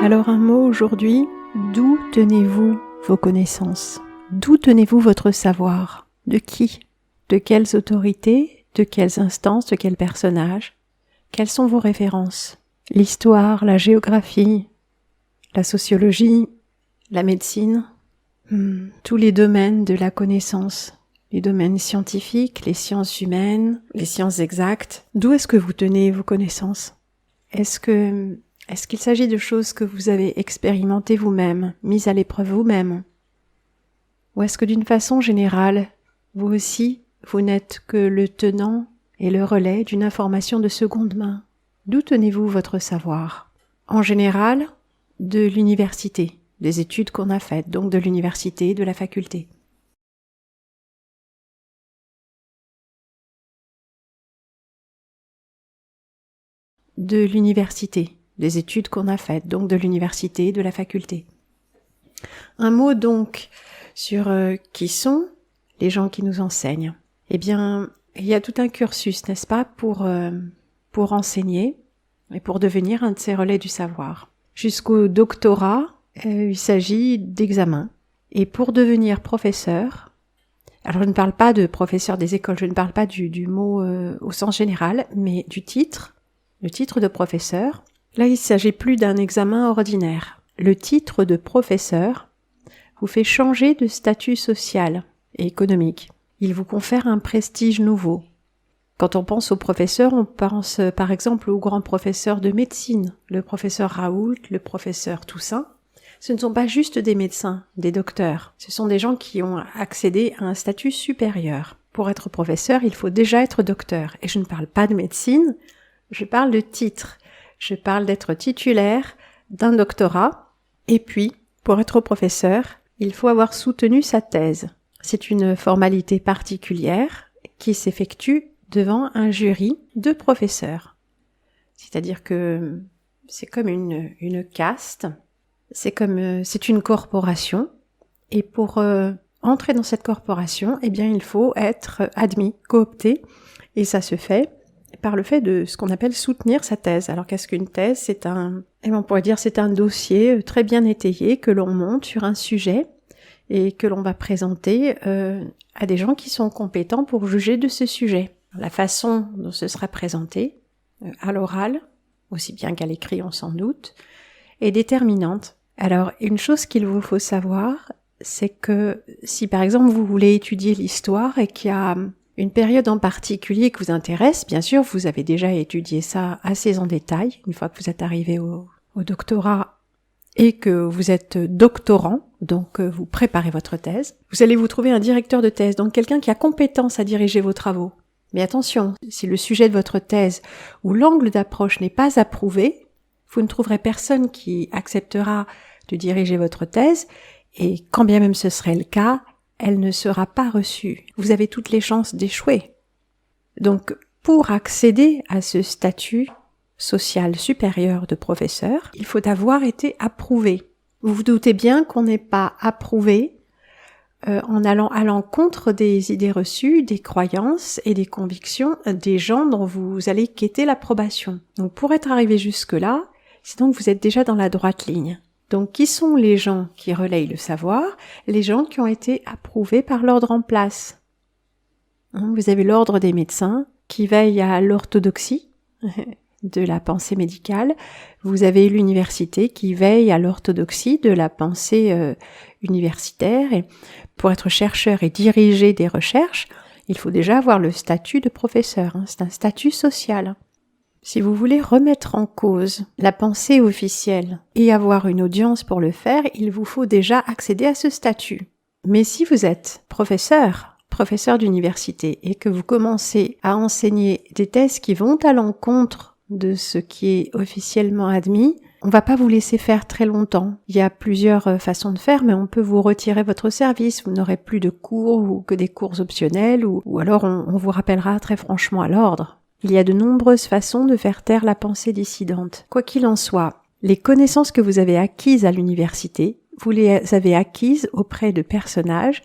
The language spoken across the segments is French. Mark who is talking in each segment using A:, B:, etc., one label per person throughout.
A: Alors un mot aujourd'hui, d'où tenez-vous vos connaissances? D'où tenez-vous votre savoir? De qui? De quelles autorités? De quelles instances? De quels personnages? Quelles sont vos références? L'histoire, la géographie, la sociologie, la médecine, tous les domaines de la connaissance, les domaines scientifiques, les sciences humaines, les sciences exactes. D'où est-ce que vous tenez vos connaissances? Est-ce qu'il s'agit de choses que vous avez expérimentées vous-même, mises à l'épreuve vous-même? Ou est-ce que d'une façon générale, vous aussi, vous n'êtes que le tenant et le relais d'une information de seconde main? D'où tenez-vous votre savoir? En général, de l'université, des études qu'on a faites, donc de l'université, de la faculté. De l'université, des études qu'on a faites, donc de l'université, de la faculté. Un mot donc sur qui sont les gens qui nous enseignent. Eh bien, il y a tout un cursus, n'est-ce pas, pour enseigner et pour devenir un de ces relais du savoir. Jusqu'au doctorat, il s'agit d'examens. Et pour devenir professeur, alors je ne parle pas de professeur des écoles, je ne parle pas du mot au sens général, mais du titre, le titre de professeur. Là, il ne s'agit plus d'un examen ordinaire. Le titre de professeur vous fait changer de statut social et économique. Il vous confère un prestige nouveau. Quand on pense aux professeurs, on pense par exemple aux grands professeurs de médecine, le professeur Raoult, le professeur Toussaint. Ce ne sont pas juste des médecins, des docteurs. Ce sont des gens qui ont accédé à un statut supérieur. Pour être professeur, il faut déjà être docteur. Et je ne parle pas de médecine, je parle de titre. Je parle d'être titulaire d'un doctorat. Et puis, pour être professeur, il faut avoir soutenu sa thèse. C'est une formalité particulière qui s'effectue devant un jury de professeurs. C'est-à-dire que c'est comme une caste, c'est une corporation, et pour entrer dans cette corporation, eh bien il faut être admis, coopté, et ça se fait par le fait de ce qu'on appelle soutenir sa thèse. Alors qu'est-ce qu'une thèse? On pourrait dire c'est un dossier très bien étayé que l'on monte sur un sujet et que l'on va présenter à des gens qui sont compétents pour juger de ce sujet. La façon dont ce sera présenté, à l'oral, aussi bien qu'à l'écrit on s'en doute, est déterminante. Alors une chose qu'il vous faut savoir, c'est que si par exemple vous voulez étudier l'histoire et qu'il y a une période en particulier qui vous intéresse, bien sûr vous avez déjà étudié ça assez en détail, une fois que vous êtes arrivé au doctorat et que vous êtes doctorant, donc vous préparez votre thèse, vous allez vous trouver un directeur de thèse, donc quelqu'un qui a compétence à diriger vos travaux. Mais attention, si le sujet de votre thèse ou l'angle d'approche n'est pas approuvé, vous ne trouverez personne qui acceptera de diriger votre thèse, et quand bien même ce serait le cas, elle ne sera pas reçue. Vous avez toutes les chances d'échouer. Donc, pour accéder à ce statut social supérieur de professeur, il faut avoir été approuvé. Vous vous doutez bien qu'on n'est pas approuvé en allant à l'encontre des idées reçues, des croyances et des convictions des gens dont vous allez quêter l'approbation. Donc pour être arrivé jusque-là, c'est donc que vous êtes déjà dans la droite ligne. Donc qui sont les gens qui relayent le savoir? Les gens qui ont été approuvés par l'ordre en place. Vous avez l'ordre des médecins qui veille à l'orthodoxie de la pensée médicale. Vous avez l'université qui veille à l'orthodoxie de la pensée universitaire. Et pour être chercheur et diriger des recherches, il faut déjà avoir le statut de professeur. C'est un statut social. Si vous voulez remettre en cause la pensée officielle et avoir une audience pour le faire, il vous faut déjà accéder à ce statut. Mais si vous êtes professeur d'université et que vous commencez à enseigner des thèses qui vont à l'encontre de ce qui est officiellement admis, on va pas vous laisser faire très longtemps. Il y a plusieurs façons de faire, mais on peut vous retirer votre service. Vous n'aurez plus de cours ou que des cours optionnels, ou alors on vous rappellera très franchement à l'ordre. Il y a de nombreuses façons de faire taire la pensée dissidente. Quoi qu'il en soit, les connaissances que vous avez acquises à l'université, vous les avez acquises auprès de personnages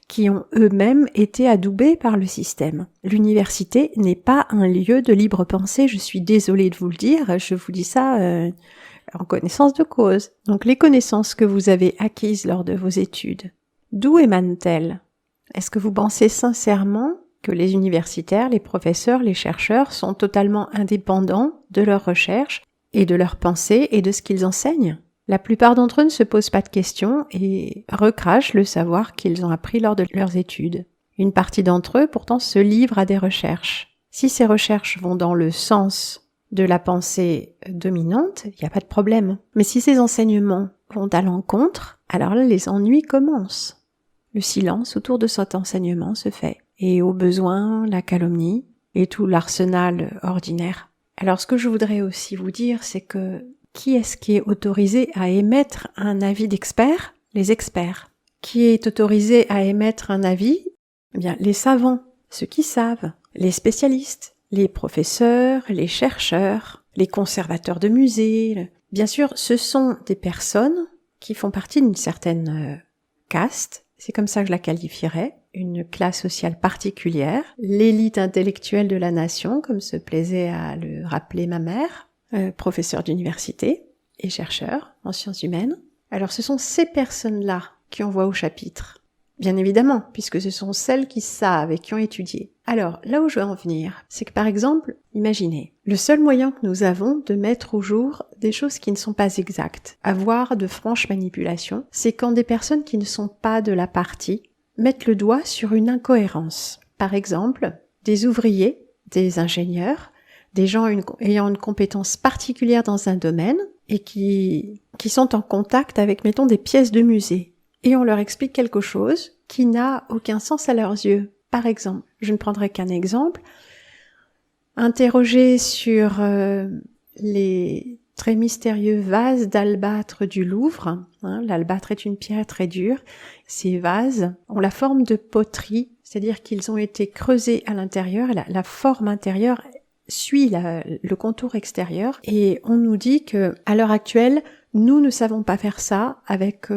A: qui ont eux-mêmes été adoubés par le système. L'université n'est pas un lieu de libre pensée, je suis désolée de vous le dire, je vous dis ça en connaissance de cause. Donc les connaissances que vous avez acquises lors de vos études, d'où émanent-elles? Est-ce que vous pensez sincèrement que les universitaires, les professeurs, les chercheurs sont totalement indépendants de leurs recherches et de leurs pensées et de ce qu'ils enseignent? La plupart d'entre eux ne se posent pas de questions et recrachent le savoir qu'ils ont appris lors de leurs études. Une partie d'entre eux, pourtant, se livrent à des recherches. Si ces recherches vont dans le sens de la pensée dominante, il n'y a pas de problème. Mais si ces enseignements vont à l'encontre, alors là, les ennuis commencent. Le silence autour de cet enseignement se fait. Et au besoin, la calomnie et tout l'arsenal ordinaire. Alors ce que je voudrais aussi vous dire, c'est que qui est-ce qui est autorisé à émettre un avis d'expert? Les experts. Qui est autorisé à émettre un avis? Eh bien, les savants, ceux qui savent, les spécialistes, les professeurs, les chercheurs, les conservateurs de musées. Bien sûr, ce sont des personnes qui font partie d'une certaine caste, c'est comme ça que je la qualifierais, une classe sociale particulière, l'élite intellectuelle de la nation, comme se plaisait à le rappeler ma mère, professeur d'université et chercheur en sciences humaines. Alors ce sont ces personnes-là qui ont voix au chapitre. Bien évidemment, puisque ce sont celles qui savent et qui ont étudié. Alors, là où je veux en venir, c'est que par exemple, imaginez, le seul moyen que nous avons de mettre au jour des choses qui ne sont pas exactes, avoir de franches manipulations, c'est quand des personnes qui ne sont pas de la partie mettent le doigt sur une incohérence. Par exemple, des ouvriers, des ingénieurs, des gens ayant une compétence particulière dans un domaine et qui sont en contact avec, mettons, des pièces de musée. Et on leur explique quelque chose qui n'a aucun sens à leurs yeux. Par exemple, je ne prendrai qu'un exemple, interrogé sur les très mystérieux vases d'albâtre du Louvre. L'albâtre est une pierre très dure. Ces vases ont la forme de poterie, c'est-à-dire qu'ils ont été creusés à l'intérieur, et la forme intérieure suit le contour extérieur. Et on nous dit que, à l'heure actuelle, nous ne savons pas faire ça avec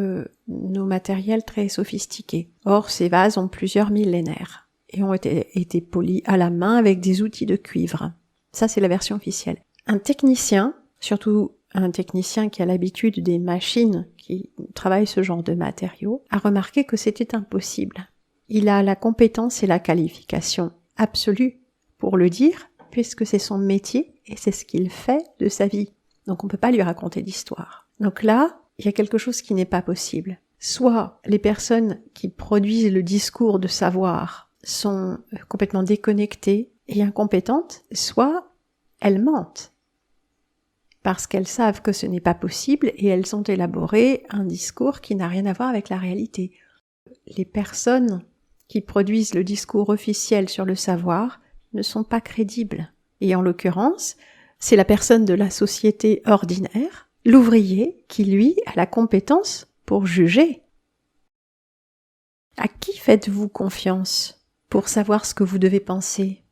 A: nos matériels très sophistiqués. Or, ces vases ont plusieurs millénaires et ont été polis à la main avec des outils de cuivre. Ça, c'est la version officielle. Un technicien, surtout un technicien qui a l'habitude des machines qui travaillent ce genre de matériaux, a remarqué que c'était impossible. Il a la compétence et la qualification absolue pour le dire, puisque c'est son métier et c'est ce qu'il fait de sa vie. Donc on ne peut pas lui raconter d'histoire. Donc là, il y a quelque chose qui n'est pas possible. Soit les personnes qui produisent le discours de savoir sont complètement déconnectées et incompétentes, soit elles mentent. Parce qu'elles savent que ce n'est pas possible et elles ont élaboré un discours qui n'a rien à voir avec la réalité. Les personnes qui produisent le discours officiel sur le savoir ne sont pas crédibles. Et en l'occurrence, c'est la personne de la société ordinaire, l'ouvrier, qui lui a la compétence pour juger. À qui faites-vous confiance pour savoir ce que vous devez penser?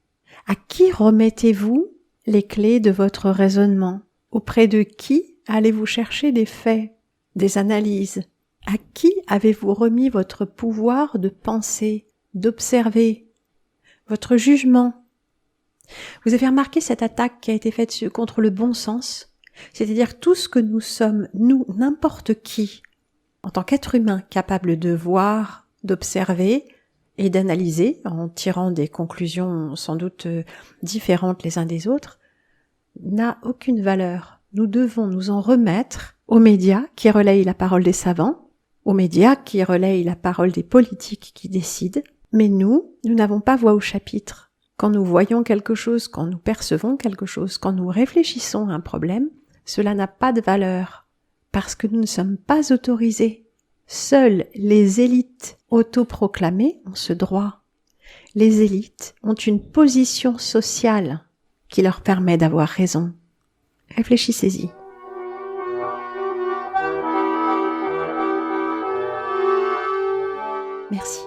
A: À qui remettez-vous les clés de votre raisonnement? Auprès de qui allez-vous chercher des faits, des analyses? À qui avez-vous remis votre pouvoir de penser, d'observer, votre jugement? Vous avez remarqué cette attaque qui a été faite contre le bon sens? C'est-à-dire tout ce que nous sommes, nous, n'importe qui, en tant qu'être humain capable de voir, d'observer et d'analyser, en tirant des conclusions sans doute différentes les uns des autres, n'a aucune valeur. Nous devons nous en remettre aux médias qui relayent la parole des savants, aux médias qui relayent la parole des politiques qui décident, mais nous n'avons pas voix au chapitre. Quand nous voyons quelque chose, quand nous percevons quelque chose, quand nous réfléchissons à un problème, cela n'a pas de valeur, parce que nous ne sommes pas autorisés. Seules les élites autoproclamées ont ce droit. Les élites ont une position sociale qui leur permet d'avoir raison. Réfléchissez-y. Merci.